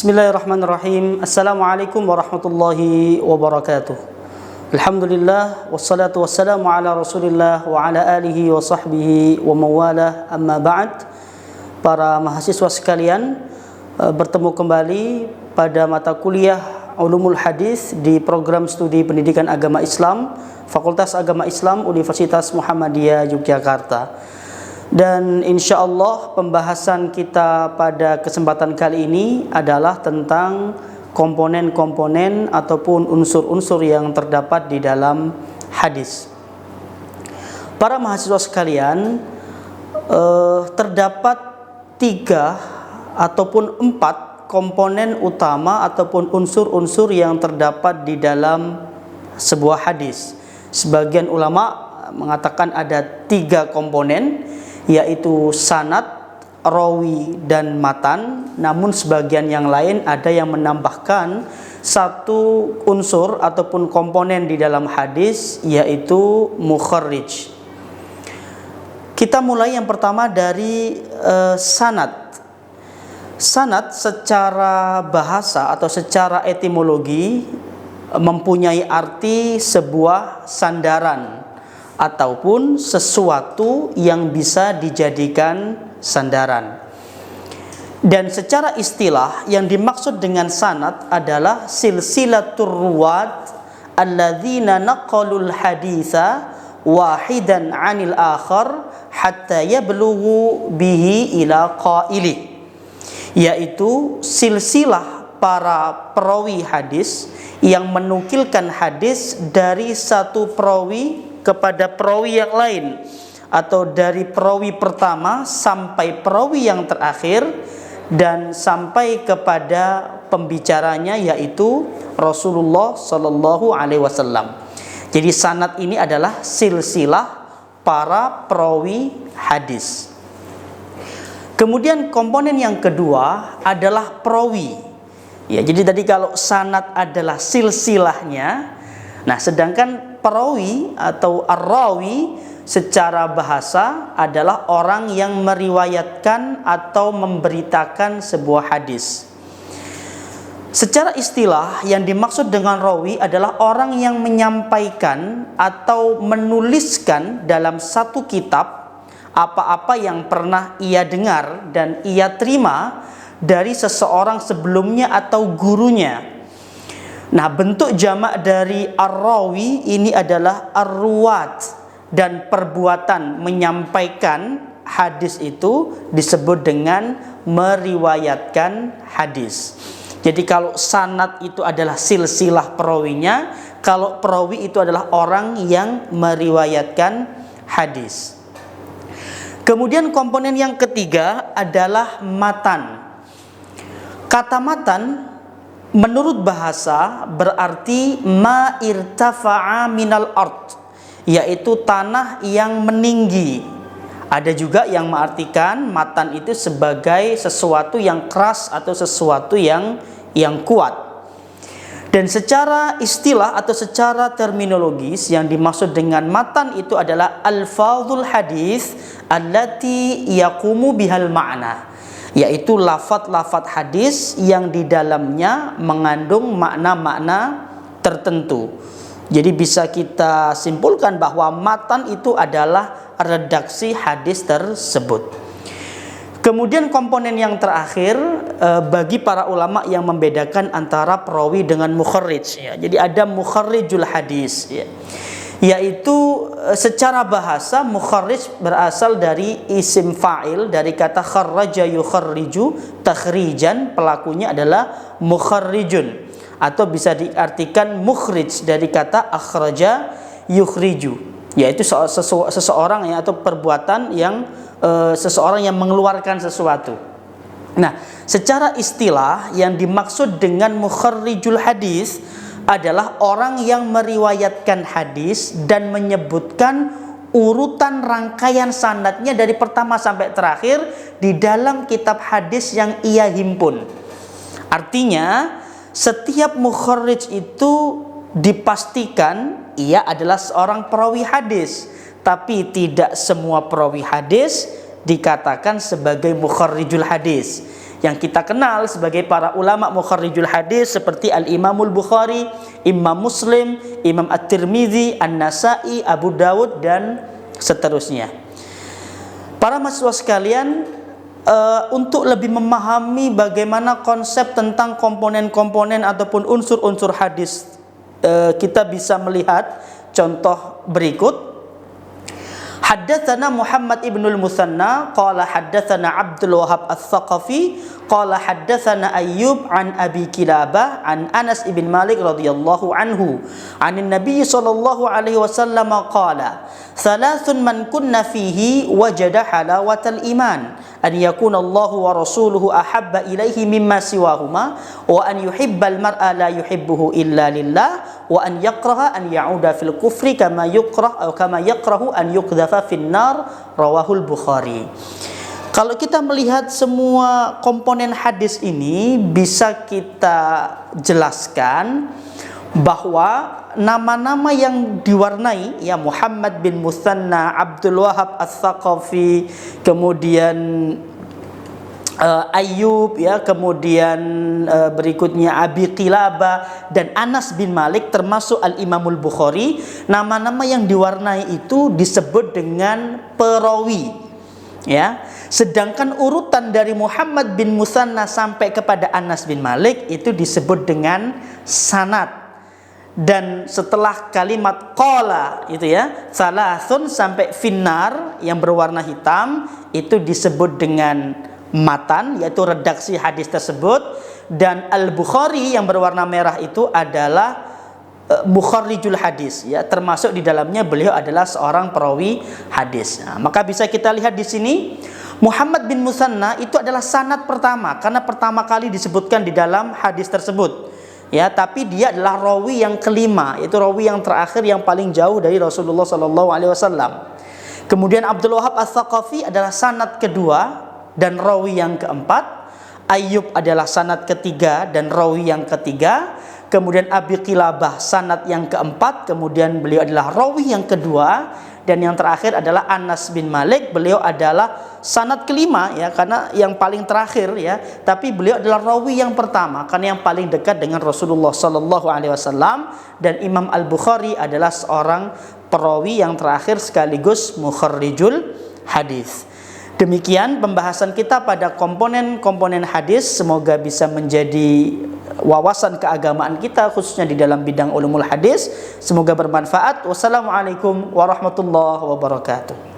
Bismillahirrahmanirrahim. Assalamualaikum warahmatullahi wabarakatuh. Alhamdulillah wassalatu wassalamu ala Rasulillah wa ala alihi wa sahbihi wa mawalah. Amma ba'd. Para mahasiswa sekalian, bertemu kembali pada mata kuliah Ulumul Hadis di program studi Pendidikan Agama Islam Fakultas Agama Islam Universitas Muhammadiyah Yogyakarta. Dan insya Allah pembahasan kita pada kesempatan kali ini adalah tentang komponen-komponen ataupun unsur-unsur yang terdapat di dalam hadis. Para mahasiswa sekalian, terdapat 3 ataupun 4 komponen utama ataupun unsur-unsur yang terdapat di dalam sebuah hadis. Sebagian ulama mengatakan ada 3 komponen, yaitu sanad, rawi, dan matan. Namun sebagian yang lain ada yang menambahkan satu unsur ataupun komponen di dalam hadis, yaitu mukharrij. Kita mulai yang pertama dari sanad. Sanad secara bahasa atau secara etimologi mempunyai arti sebuah sandaran ataupun sesuatu yang bisa dijadikan sandaran. Dan secara istilah yang dimaksud dengan sanad adalah silsilatur ruwat alladzina naqalul haditha wahidan 'anil akhar hatta yablughu bihi ila qaili, yaitu silsilah para perawi hadis yang menukilkan hadis dari satu perawi kepada perawi yang lain, atau dari perawi pertama sampai perawi yang terakhir dan sampai kepada pembicaranya, yaitu Rasulullah Sallallahu Alaihi Wasallam. Jadi sanad ini adalah silsilah para perawi hadis. Kemudian komponen yang kedua adalah perawi. Ya, jadi tadi kalau sanad adalah silsilahnya, nah sedangkan perawi atau ar-rawi secara bahasa adalah orang yang meriwayatkan atau memberitakan sebuah hadis. Secara istilah yang dimaksud dengan rawi adalah orang yang menyampaikan atau menuliskan dalam satu kitab apa-apa yang pernah ia dengar dan ia terima dari seseorang sebelumnya atau gurunya. Nah, bentuk jamak dari ar-rawi ini adalah ar-ruwat, dan perbuatan menyampaikan hadis itu disebut dengan meriwayatkan hadis. Jadi kalau sanad itu adalah silsilah perawinya, kalau perawi itu adalah orang yang meriwayatkan hadis. Kemudian komponen yang ketiga adalah matan. Kata matan menurut bahasa berarti ma irtafa'a minal ard, yaitu tanah yang meninggi. Ada juga yang mengartikan matan itu sebagai sesuatu yang keras atau sesuatu yang kuat. Dan secara istilah atau secara terminologis yang dimaksud dengan matan itu adalah alfadhul hadis allati yaqumu bihal ma'na, yaitu lafaz-lafaz hadis yang di dalamnya mengandung makna-makna tertentu. Jadi bisa kita simpulkan bahwa matan itu adalah redaksi hadis tersebut. Kemudian komponen yang terakhir bagi para ulama yang membedakan antara perawi dengan mukharrij, ya. Jadi ada mukharrijul hadis, ya, yaitu secara bahasa mukharrij berasal dari isim fa'il dari kata kharraja yukharriju takhrijan, pelakunya adalah mukharrijun, atau bisa diartikan mukhrij dari kata akhraja yukhriju, yaitu seseorang ya, atau perbuatan yang seseorang yang mengeluarkan sesuatu. Nah, secara istilah yang dimaksud dengan mukharrijul hadis adalah orang yang meriwayatkan hadis dan menyebutkan urutan rangkaian sanadnya dari pertama sampai terakhir di dalam kitab hadis yang ia himpun. Artinya, setiap mukharrij itu dipastikan ia adalah seorang perawi hadis, tapi tidak semua perawi hadis dikatakan sebagai mukharrijul hadis. yang kita kenal sebagai para ulama mukharrijul hadis seperti Al-Imamul Bukhari, Imam Muslim, Imam At-Tirmidzi, An-Nasa'i, Abu Dawud dan seterusnya. Para mahasiswa sekalian, untuk lebih memahami bagaimana konsep tentang komponen-komponen ataupun unsur-unsur hadis, kita bisa melihat contoh berikut. Haddatsana Muhammad ibnul Musanna qala haddatsana Abdul Wahhab Ats-Tsaqafi qala haddatsana Ayyub an Abi Kilabah an Anas ibn Malik radhiyallahu anhu anin Nabi sallallahu alaihi wasallam qala thalathun man kunna fihi wajada halawatal iman an yakuna Allahu wa rasuluhu ahabba ilaihi mimma siwahuma wa an yuhibbal mar'a la yuhibbuhu illa lillah wa an yakraha an ya'uda fil kufri kama yakrahu an yuqdhafa finnar, rawahul Bukhari. Kalau kita melihat semua komponen hadis ini, bisa kita jelaskan bahwa nama-nama yang diwarnai, ya, Muhammad bin Musanna, Abdul Wahhab Ats-Tsaqafi, kemudian Ayyub, ya, kemudian berikutnya Abi Qilabah dan Anas bin Malik, termasuk Al-Imamul Bukhari. Nama-nama yang diwarnai itu disebut dengan perawi, ya. Sedangkan urutan dari Muhammad bin Musanna sampai kepada Anas bin Malik itu disebut dengan sanad. Dan setelah kalimat qala itu, ya, salasun sampai finnar yang berwarna hitam itu disebut dengan matan, yaitu redaksi hadis tersebut. Dan Al-Bukhari yang berwarna merah itu adalah mukharrijul hadis, ya, termasuk di dalamnya beliau adalah seorang perawi hadis. Nah, maka bisa kita lihat di sini Muhammad bin Musanna itu adalah sanad pertama karena pertama kali disebutkan di dalam hadis tersebut, ya, tapi dia adalah rawi yang kelima, yaitu rawi yang terakhir yang paling jauh dari Rasulullah sallallahu alaihi wasallam. Kemudian Abdul Wahhab Ats-Tsaqafi adalah sanad kedua dan rawi yang keempat. Ayyub adalah sanad ketiga dan rawi yang ketiga. Kemudian Abi Qilabah sanad yang keempat, kemudian beliau adalah rawi yang kedua. Dan yang terakhir adalah Anas bin Malik, beliau adalah sanad kelima, ya, karena yang paling terakhir, ya, tapi beliau adalah rawi yang pertama karena yang paling dekat dengan Rasulullah sallallahu alaihi wasallam. Dan Imam Al-Bukhari adalah seorang perawi yang terakhir sekaligus mukharrijul hadis. Demikian pembahasan kita pada komponen-komponen hadis. Semoga bisa menjadi wawasan keagamaan kita khususnya di dalam bidang ulumul hadis. Semoga bermanfaat. Wassalamualaikum warahmatullahi wabarakatuh.